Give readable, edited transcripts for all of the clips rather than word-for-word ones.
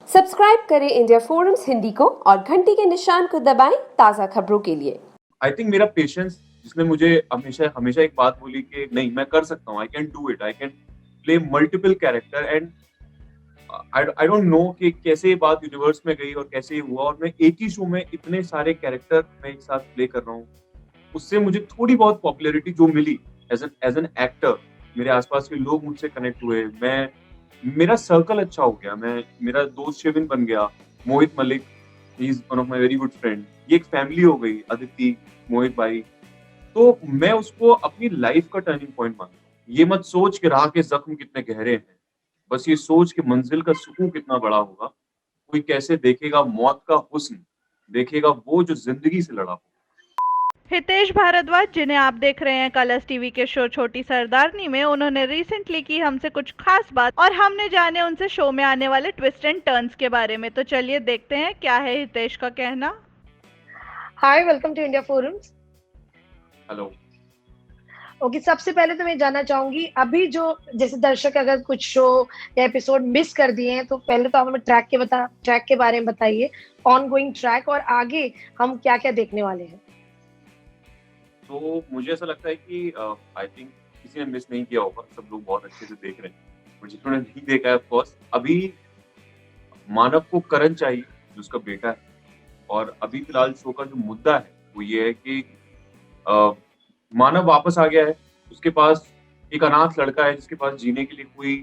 Subscribe करें India forums Hindi को और घंटी के निशान को दबाएं ताज़ा खबरों के लिए। आई थिंक मेरा पेशेंस जिसने मुझे हमेशा हमेशा एक बात बोली कि नहीं मैं कर सकता हूँ, I can do it, I can play multiple character and I don't know कि कैसे ये बात यूनिवर्स में गई और कैसे ये हुआ और मैं एक ही शो में इतने सारे कैरेक्टर मैं एक साथ प्ले कर रहा हूँ। उससे मुझे थोड़ी बहुत पॉपुलैरिटी जो मिली एज एन एक्टर, मेरे आसपास के लोग मुझसे कनेक्ट हुए, मैं मेरा सर्कल अच्छा हो गया, मैं मेरा दोस्त शेविन बन गया, Mohit Malik, he is one of my very good friend, ये एक फैमिली हो गई, अदिति, मोहित भाई। तो मैं उसको अपनी लाइफ का टर्निंग पॉइंट मानता हूँ। ये मत सोच के राह के जख्म कितने गहरे हैं, बस ये सोच के मंजिल का सुकून कितना बड़ा होगा। कोई कैसे देखेगा मौत का हुस्न, देखेगा वो जो जिंदगी से लड़ा हो। हितेश भारद्वाज, जिन्हें आप देख रहे हैं कलर्स टीवी के शो छोटी सरदारनी में, उन्होंने रिसेंटली की हमसे कुछ खास बात और हमने जाने उनसे शो में आने वाले ट्विस्ट एंड टर्न्स के बारे में। तो चलिए देखते हैं क्या है हितेश का कहना। Hi, welcome to India forums. Hello. Okay, सबसे पहले तो मैं जानना चाहूंगी, अभी जो जैसे दर्शक अगर कुछ शो या एपिसोड मिस कर दिए हैं तो पहले तो आप हमें ट्रैक के बारे में बताइए, ऑन गोइंग ट्रैक, और आगे हम क्या क्या देखने वाले हैं। तो मुझे ऐसा लगता है कि आई थिंक किसी ने मिस नहीं किया होगा, सब लोग बहुत अच्छे से देख रहे हैं और जिन्होंने नहीं देखा है ऑफ कोर्स, अभी मानव को करण चाहिए जो उसका बेटा है। और अभी फिलहाल शो का जो मुद्दा है वो ये है कि मानव वापस आ गया है, उसके पास एक अनाथ लड़का है जिसके पास जीने के लिए कोई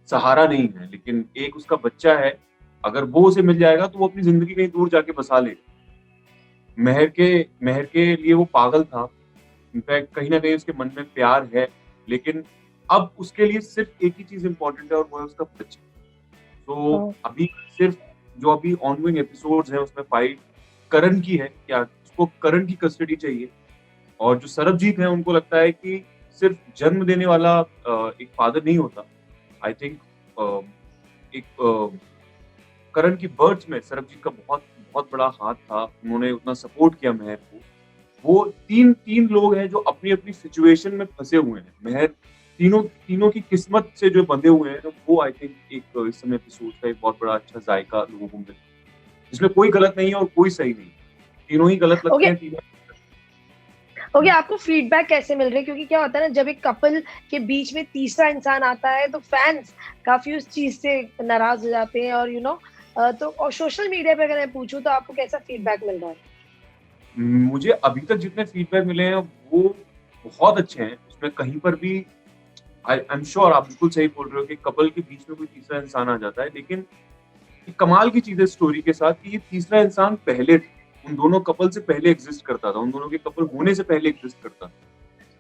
सहारा नहीं है, लेकिन एक उसका बच्चा है, अगर वो उसे मिल जाएगा तो वो अपनी जिंदगी कहीं दूर जाके बसा लेगा। मेहर के लिए वो पागल था, इनफैक्ट कहीं ना कहीं उसके मन में प्यार है, लेकिन अब उसके लिए सिर्फ एक ही चीज इम्पोर्टेंट है और वो है उसका बच्चा। तो अभी सिर्फ जो अभी ऑनगोइंग एपिसोड्स हैं उसमें फाइट करण की है, क्या उसको करण की कस्टडी चाहिए, और जो सरबजीत है उनको लगता है कि सिर्फ जन्म देने वाला एक फादर नहीं होता। आई थिंक एक करण की बर्थ में सरबजीत का बहुत बहुत बड़ा हाथ था, उन्होंने उतना सपोर्ट किया मेहर को। वो तीन लोग हैं जो अपनी अपनी सिचुएशन में फंसे हुए हैं, मेहर तीनों की किस्मत से जो बंधे हुए हैं, वो आई थिंक एक इस समय एपिसोड का एक बहुत बड़ा अच्छा जायका लोगों को मिला, जिसमें कोई गलत नहीं है और कोई सही नहीं, तीनों ही गलत लगते हैं, तीनों। ओके, आपको फीडबैक कैसे मिल रहे हैं? क्योंकि क्या होता है ना, जब एक कपल के बीच में तीसरा इंसान आता है तो फैंस काफी उस चीज से नाराज हो जाते हैं, और तो और सोशल मीडिया पे अगर मैं पूछूं तो आपको कैसा फीडबैक मिल रहा है? मुझे अभी तक जितने फीडबैक मिले हैं वो बहुत अच्छे हैं, उसमें कहीं पर भी आई एम श्योर आप बिल्कुल सही बोल रहे हो कि कपल के बीच में कोई तीसरा इंसान आ जाता है, लेकिन एक कमाल की चीज है स्टोरी के साथ कि ये तीसरा इंसान पहले उन दोनों कपल से पहले एग्जिस्ट करता था, उन दोनों के कपल होने से पहले एग्जिस्ट करता था।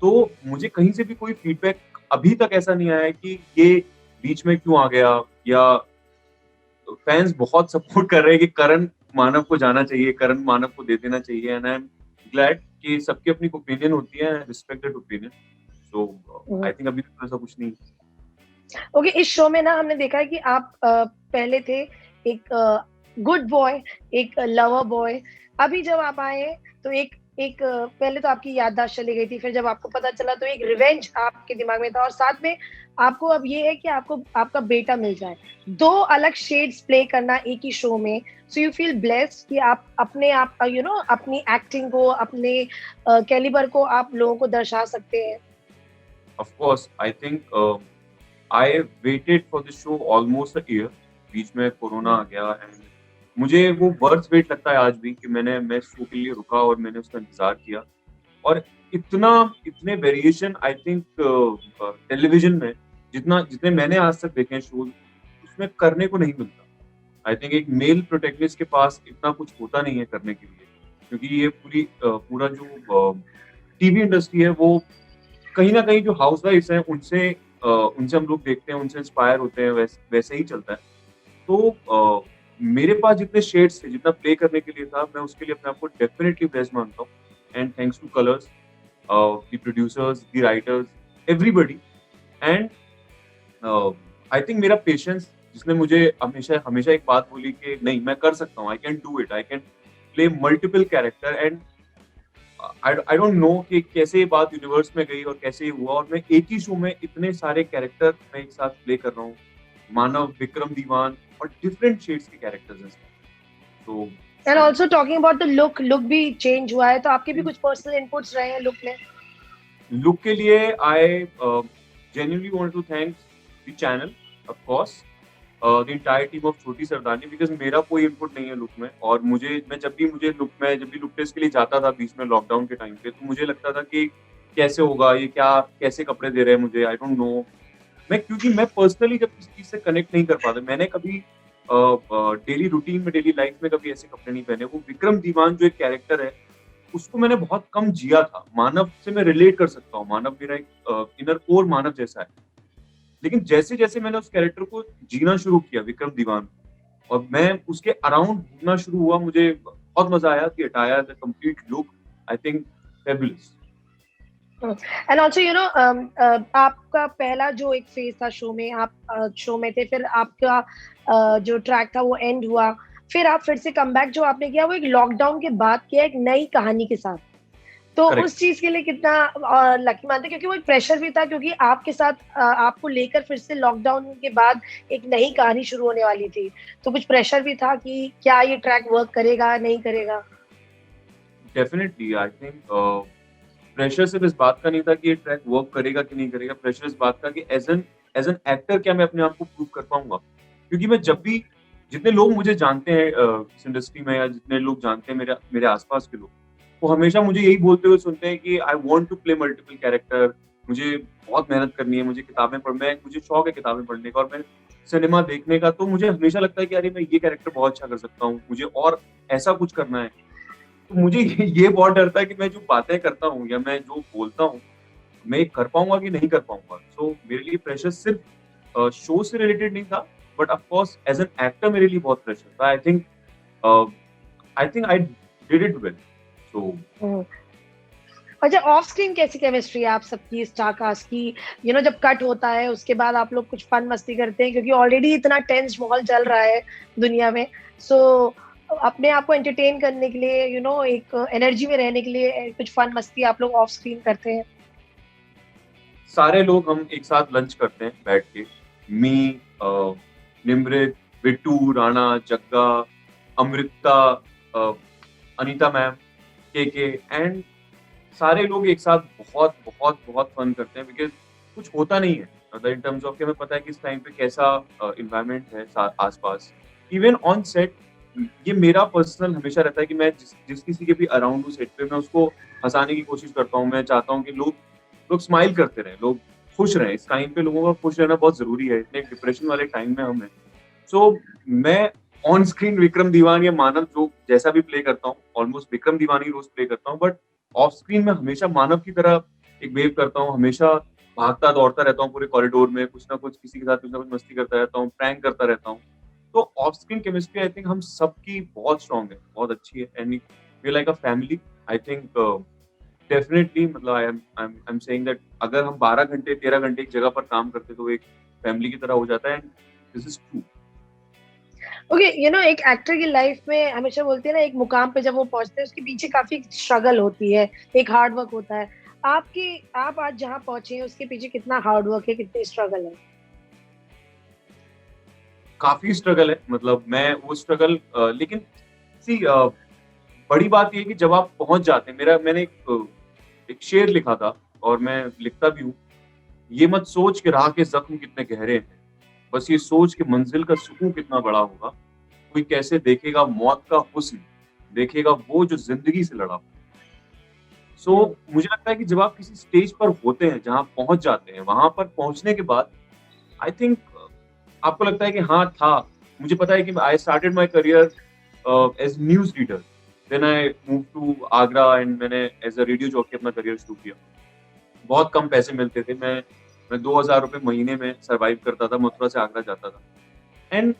तो मुझे कहीं से भी कोई फीडबैक अभी तक ऐसा नहीं आया है कि ये बीच में क्यों आ गया, या फैंस बहुत सपोर्ट कर रहे हैं कि करण मानव को जाना चाहिए, करण मानव को दे देना चाहिए, एंड आई एम ग्लैड कि सबकी अपनी ओपिनियन होती है, respect that opinion. So I think अभी तक ऐसा कुछ नहीं। ओके, इस शो में ना हमने देखा है कि आप पहले थे एक गुड बॉय, एक लवर बॉय। अभी जब आप आए तो पहले तो आपकी याददाश्त चली गई थी, फिर जब आपको पता चला तो एक रिवेंज आपके दिमाग में था, और साथ में आपको अब ये है कि आपको आपका बेटा मिल जाए। दो अलग शेड्स प्ले करना एक ही शो में, सो यू फील ब्लेस्ड कि आप अपने आप अपनी एक्टिंग को, अपने कैलिबर को आप लोगों को दर्शा सकते हैं। Of course I think I waited for this show almost a year, बीच में कोरोना आ गया एंड मुझे वो वर्थ वेट लगता है आज भी कि मैं शो के लिए रुका और मैंने उसका इंतजार किया। और इतने वेरिएशन आई थिंक टेलीविजन में जितने मैंने आज तक देखे हैं शोज, उसमें करने को नहीं मिलता। आई थिंक एक मेल प्रोटैगनिस्ट के पास इतना कुछ होता नहीं है करने के लिए, क्योंकि ये पूरा जो टीवी इंडस्ट्री है वो कहीं ना कहीं जो हाउसवाइफ्स हैं उनसे हम लोग देखते हैं, उनसे इंस्पायर होते हैं, वैसे ही चलता है। तो मेरे पास जितने शेड्स थे, जितना प्ले करने के लिए था, मैं उसके लिए अपने आप को डेफिनेटली बेस्ट मानता हूँ, and thanks two colours, the producers, the writers, everybody. And I think मेरा पेशेंस जिसने मुझे हमेशा हमेशा एक बात बोली कि नहीं मैं कर सकता हूँ, I can do it, I can play multiple character, and I don't know कि कैसे ये बात यूनिवर्स में गई और कैसे ये हुआ और मैं एक ही शो में इतने सारे कैरेक्टर मैं एक साथ प्ले कर रहा हूँ। मानव, विक्रम दीवान, और डिफरेंट शेड्स के कैरेक्टर्स हैं। तो and also talking about the look भी चेंज हुआ है, तो आपके भी कुछ पर्सनल इनपुट्स रहे हैं लुक में? लुक के लिए आई genuinely want to thank the channel, of course, the entire team of छोटी सरदारनी, because मेरा कोई इनपुट नहीं है लुक में। और मैं जब भी लुक टेस्ट के लिए जाता था बीच में लॉकडाउन के टाइम पे, तो मुझे लगता था कि कैसे होगा ये, कैसे कपड़े दे रहे हैं मुझे, आई डोंट नो। क्योंकि मैं पर्सनली जब किसी चीज से कनेक्ट नहीं कर पाता, मैंने कभी डेली रूटीन में, डेली लाइफ में कभी ऐसे कपड़े नहीं पहने। वो विक्रम दीवान जो एक कैरेक्टर है, उसको मैंने बहुत कम जिया था। मानव से मैं रिलेट कर सकता हूँ, मानव मेरा एक इनर कोर मानव जैसा है। लेकिन जैसे जैसे मैंने उस कैरेक्टर को जीना शुरू किया, विक्रम दीवान, और मैं उसके अराउंड घूमना शुरू हुआ, मुझे बहुत मजा आया। कि attire, the complete look, I think fabulous. And also you know, आपका पहला जो एक फेज था शो में, आप शो में थे, फिर आपका जो ट्रैक था वो एंड हुआ, फिर आप फिर से कमबैक जो आपने किया वो एक लॉकडाउन के बाद किया, एक नई कहानी के साथ। तो Correct. उस चीज के लिए कितना लकी मानते, क्योंकि वो एक प्रेशर भी था, क्योंकि आपके साथ आपको लेकर फिर से लॉकडाउन के बाद एक नई कहानी शुरू होने वाली थी, तो कुछ प्रेशर भी था कि क्या ये ट्रैक वर्क करेगा नहीं करेगा? डेफिनेटली आई थिंक प्रेशर सिर्फ इस बात का नहीं था कि ये ट्रैक वर्क करेगा कि नहीं करेगा। प्रेशर इस बात का कि एज एन एक्टर क्या मैं अपने आप को प्रूव कर पाऊंगा। क्योंकि मैं जब भी, जितने लोग मुझे जानते हैं इस इंडस्ट्री में, या जितने लोग जानते हैं मेरे आसपास के लोग, वो हमेशा मुझे यही बोलते हुए सुनते हैं कि I want to play multiple character, मुझे बहुत मेहनत करनी है, मुझे शौक है किताबें पढ़ने का और मैं सिनेमा देखने का। तो मुझे हमेशा लगता है कि अरे मैं ये कैरेक्टर बहुत अच्छा कर सकता हूँ, मुझे और ऐसा कुछ करना है। तो मुझे ये बहुत डर था कि मैं जो बातें करता हूँ या मैं जो बोलता हूँ, मैं कर पाऊंगा कि नहीं कर पाऊंगा। सो मेरे लिए प्रेशर सिर्फ शो से रिलेटेड नहीं था, but of course as an actor मेरे लिए बहुत प्रेशर था। I think I did it well. So अच्छा, ऑफ स्क्रीन कैसी केमिस्ट्री है आप सबकी, स्टार कास्ट की? यू नो, जब कट होता है उसके बाद आप लोग कुछ फन मस्ती करते हैं, क्योंकि ऑलरेडी इतना टेंस माहौल चल रहा है दुनिया में। सो अपने आप को एंटरटेन करने के लिए, यू नो, एक एनर्जी में रहने के लिए कुछ फन मस्ती आप लोग ऑफ स्क्रीन करते हैं? सारे लोग हम एक साथ लंच करते हैं बैठ के, मी, निमृत, बिट्टू, राणा, जग्गा, अमृता, अनीता मैम, के एंड सारे लोग एक साथ बहुत बहुत बहुत फन करते हैं। बिकॉज कुछ होता नहीं है मतलब इन टर्म्स ऑफ कि हमें पता है कि इस टाइम पे कैसा इन्वायरमेंट है आसपास। इवन ऑन सेट ये मेरा पर्सनल हमेशा रहता है कि मैं जिस किसी के भी अराउंड हूँ सेट पे, मैं उसको हंसाने की कोशिश करता हूँ। मैं चाहता हूँ कि लोग स्माइल करते रहें, लोग खुश रहें। इस टाइम पे लोगों का खुश रहना बहुत जरूरी है, इतने डिप्रेशन वाले टाइम में हम हैं। सो मैं ऑन स्क्रीन विक्रम दीवान या मानव जो जैसा भी प्ले करता हूँ, ऑलमोस्ट विक्रम दीवान ही रोज प्ले करता हूँ, बट ऑफ स्क्रीन में हमेशा मानव की तरह एक वेव करता हूँ। हमेशा भागता दौड़ता रहता हूँ पूरे कॉरिडोर में, कुछ ना कुछ किसी के साथ कुछ ना कुछ मस्ती करता रहता हूँ, प्रैंक करता रहता हूँ। तो off screen chemistry I think हम सबकी बहुत स्ट्रॉन्ग है, बहुत अच्छी है, and we like a family. I think definitely मतलब आई एम सेइंग दैट अगर हम 12 घंटे 13 घंटे एक जगह पर काम करते तो एक फैमिली की तरह हो जाता है, and this is true. Okay, you know, एक एक्टर की लाइफ में हमेशा बोलते हैं ना, एक मुकाम पे जब वो पहुंचते हैं उसके पीछे काफी स्ट्रगल होती है, एक हार्ड वर्क होता है। आप आज जहां पहुंचे हैं उसके पीछे कितना हार्ड वर्क है, कितनी स्ट्रगल है? काफी स्ट्रगल है, मतलब मैं वो स्ट्रगल लेकिन बड़ी बात ये है कि जब आप पहुंच जाते हैं, मैंने एक शेर लिखा था और मैं लिखता भी हूँ, ये मत सोच के राह के जख्म कितने गहरे हैं, बस ये सोच के मंजिल का सुकून कितना बड़ा होगा। कोई कैसे देखेगा मौत का हुस्न, देखेगा वो जो जिंदगी से लड़ा। सो मुझे लगता है कि जब आप किसी स्टेज पर होते हैं, जहां पहुंच जाते हैं, वहां पर पहुंचने के बाद आई थिंक आपको लगता है कि हाँ था। मुझे पता है कि I started my career as news reader, then I move to Agra and मैंने एज अ रेडियो जॉकी अपना करियर शुरू किया। बहुत कम पैसे मिलते थे, मैं 2000 रुपए महीने में सरवाइव करता था, मथुरा से आगरा जाता था। एंड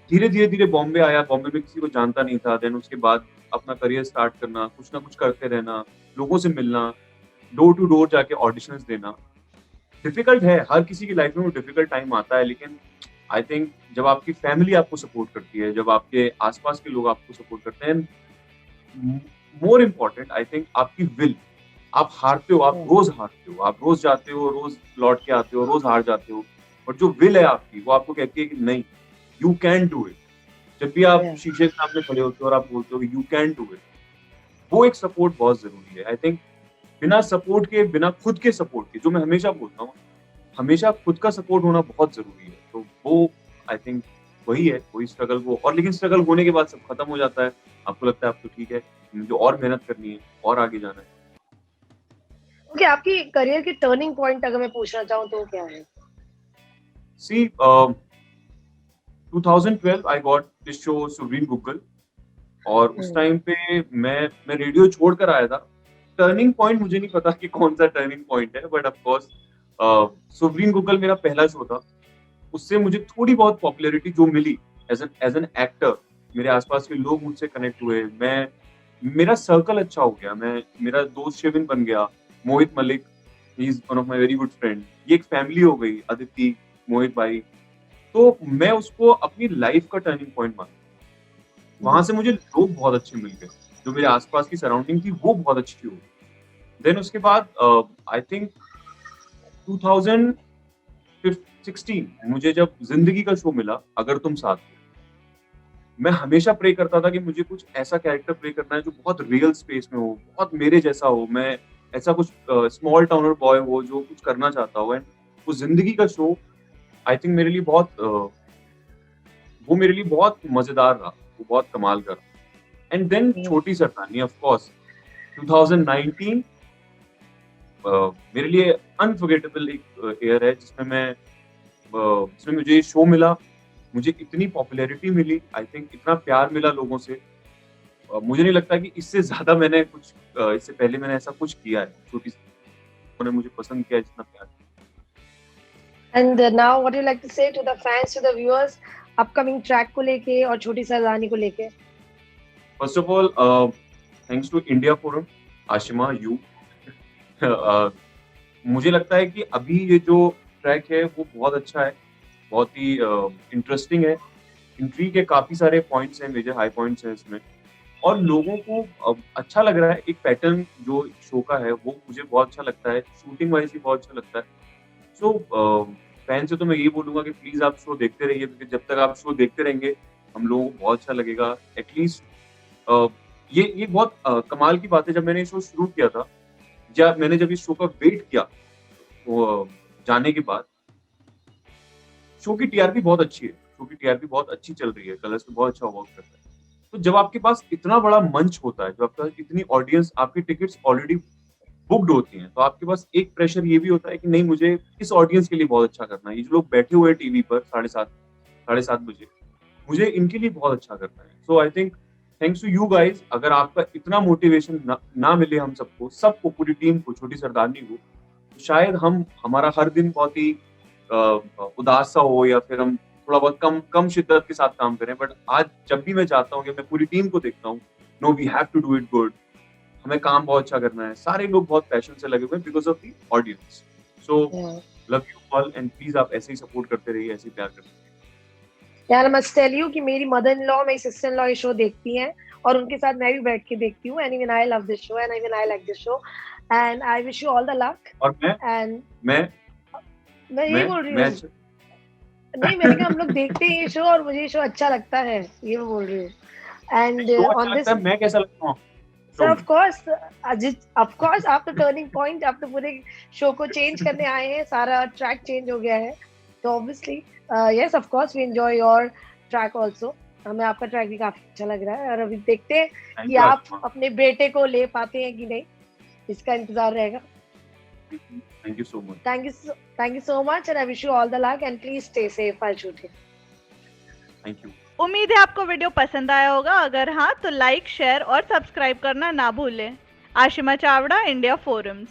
धीरे धीरे बॉम्बे आया, बॉम्बे में किसी को जानता नहीं था। देन उसके बाद अपना करियर स्टार्ट करना, कुछ ना कुछ करते रहना, लोगों से मिलना, डोर टू डोर जाके ऑडिशंस देना। डिफिकल्ट है, हर किसी की लाइफ में वो डिफिकल्ट टाइम आता है, लेकिन आई थिंक जब आपकी फैमिली आपको सपोर्ट करती है, जब आपके आसपास के लोग आपको सपोर्ट करते हैं, मोर इम्पोर्टेंट आई थिंक आपकी विल। आप हारते हो, आप रोज हारते हो, आप रोज जाते हो, रोज लौट के आते हो, रोज हार जाते हो, और जो विल है आपकी वो आपको कहती है कि नहीं, यू कैन डू इट। जब भी आप Yeah. शीशे के सामने खड़े होते हो और आप बोलते हो यू कैन डू इट, वो एक सपोर्ट बहुत जरूरी है। आई थिंक बिना सपोर्ट के, बिना खुद के सपोर्ट के, जो मैं हमेशा बोलता हूँ, हमेशा खुद का सपोर्ट होना बहुत जरूरी है। तो वो आई थिंक वही है, वही स्ट्रगल वो। और लेकिन स्ट्रगल होने के बाद सब खत्म हो जाता है, आपको लगता है अब तो ठीक है, मुझे और मेहनत करनी है और आगे जाना है। ओके, आपकी करियर की टर्निंग पॉइंट अगर मैं पूछना चाहूँ तो क्या है? सी 2012 I got this show supreme Google, और उस टाइम पे मैं रेडियो छोड़कर आया था। टर्निंग पॉइंट मुझे नहीं पता कि कौन सा टर्निंग पॉइंट है, but of course supreme Google मेरा पहला शो था। उससे मुझे थोड़ी बहुत पॉपुलैरिटी जो मिली एज एन एक्टर, मेरे आसपास के लोग मुझसे कनेक्ट हुए, मेरा सर्कल अच्छा हो गया, मेरा दोस्त शिविन बन गया, Mohit Malik, he is one of my very good friend. ये एक फैमिली हो गई, अदिति, मोहित भाई। तो मैं उसको अपनी लाइफ का टर्निंग पॉइंट मानता हूँ। वहां से मुझे लोग बहुत अच्छे मिल गए, जो मेरे आसपास की सराउंडिंग थी वो बहुत अच्छी हो गई। देन उसके बाद आई थिंक 2016 मुझे जब जिंदगी का शो मिला, अगर तुम साथ हो, मैं हमेशा प्रे करता था कि मुझे कुछ ऐसा कैरेक्टर प्ले करना है जो बहुत रियल स्पेस में हो, बहुत मेरे जैसा हो, मैं ऐसा कुछ स्मॉल टाउनर बॉय हो जो कुछ करना चाहता हो। एंड वो जिंदगी का शो आई थिंक मेरे लिए बहुत वो मेरे लिए बहुत मजेदार रहा, वो बहुत कमाल का रहा। एंड देन छोटी सरदारनी, ऑफ कोर्स 2019 मेरे लिए अनफॉरगेटेबल एक ईयर है, जिसमें मुझे ये शो मिला, मुझे इतनी पॉपुलैरिटी मिली, आई थिंक इतना प्यार मिला लोगों से। मुझे नहीं लगता कि इससे ज्यादा मैंने कुछ इससे पहले मैंने ऐसा कुछ किया है। छोटी सी उन्होंने मुझे पसंद किया जितना प्यार। And now what you like to say to the fans, to the viewers, upcoming track को लेके और छोटी सरदारनी को लेके? First of all thanks to India forum, Ashima, you. मुझे लगता है कि अभी ये जो ट्रैक है वो बहुत अच्छा है, बहुत ही इंटरेस्टिंग है। इंट्री के काफी सारे पॉइंट्स हैं, मेजर हाई पॉइंट्स हैं इसमें, और लोगों को अच्छा लग रहा है। एक पैटर्न जो शो का है वो मुझे बहुत अच्छा लगता है, शूटिंग वाइज भी बहुत अच्छा लगता है। सो फैन से तो मैं यही बोलूंगा कि प्लीज आप शो देखते रहिए, क्योंकि जब तक आप शो देखते रहेंगे हम लोगों को बहुत अच्छा लगेगा। एटलीस्ट ये बहुत कमाल की बात है, जब मैंने ये शो शुरू किया था, मैंने जब इस शो का वेट किया वो जाने के बाद, शो की टीआरपी बहुत अच्छी है, शो की टीआरपी बहुत अच्छी चल रही है, कलर्स में बहुत अच्छा वर्क करता है। तो जब आपके पास इतना बड़ा मंच होता है, जब आपके पास इतनी ऑडियंस, आपकी टिकट्स ऑलरेडी बुक्ड होती हैं, तो आपके पास एक प्रेशर ये भी होता है कि नहीं, मुझे इस ऑडियंस के लिए बहुत अच्छा करना है। ये जो लोग बैठे हुए हैं टीवी पर 7:30 बजे, मुझे इनके लिए बहुत अच्छा करना है। So I think thanks to you guys. अगर आपका इतना मोटिवेशन ना मिले हम सबको, पूरी टीम को, छोटी सरदारनी को, तो शायद हमारा हर दिन बहुत ही उदास सा हो, या फिर हम थोड़ा बहुत कम शिद्दत के साथ काम करें। बट आज जब भी मैं चाहता हूँ कि मैं पूरी टीम को देखता हूँ, no we have to do it good, हमें काम बहुत अच्छा करना है, सारे लोग बहुत पैशन से लगे हुए हैं because of the audience. So love you all, and please आप ऐसे ही सपोर्ट करते रहिए, ऐसे ही प्यार करते रहिए। यार आई मस्ट टेल यू कि मेरी मदर इन लॉ, मेरी सिस्टर इन लॉ ये शो देखती हैं, और उनके साथ मैं भी बैठ के देखती हूँ। And even I love this show, and even I like this show, and I wish you all the luck. और मैं यही बोल रही हूँ, नहीं मैंने कहा हम लोग देखते हैं ये शो और मुझे ये शो अच्छा लगता है, ये मैं बोल रही हूँ। एंड ऑन दिस, मैं कैसा लगता हूँ? Sir of course Ajit, of course आप तो टर्निंग पॉइंट, आप तो पूरे शो को चेंज करने आए हैं, सारा ट्रैक चेंज हो गया है, तो obviously yes of course we enjoy your track also. हमें आपका ट्रैक भी काफी अच्छा लग रहा है, और अभी देखते हैं कि आप अपने बेटे को ले पाते हैं कि नहीं, इसका इंतजार रहेगा। Thank you so much. Thank you so much, and I wish you all the luck, and please stay safe while shooting. Thank you. उम्मीद है आपको वीडियो पसंद आया होगा। अगर हाँ तो लाइक, शेयर और सब्सक्राइब करना ना भूलें। Ashima Chavda, India forums.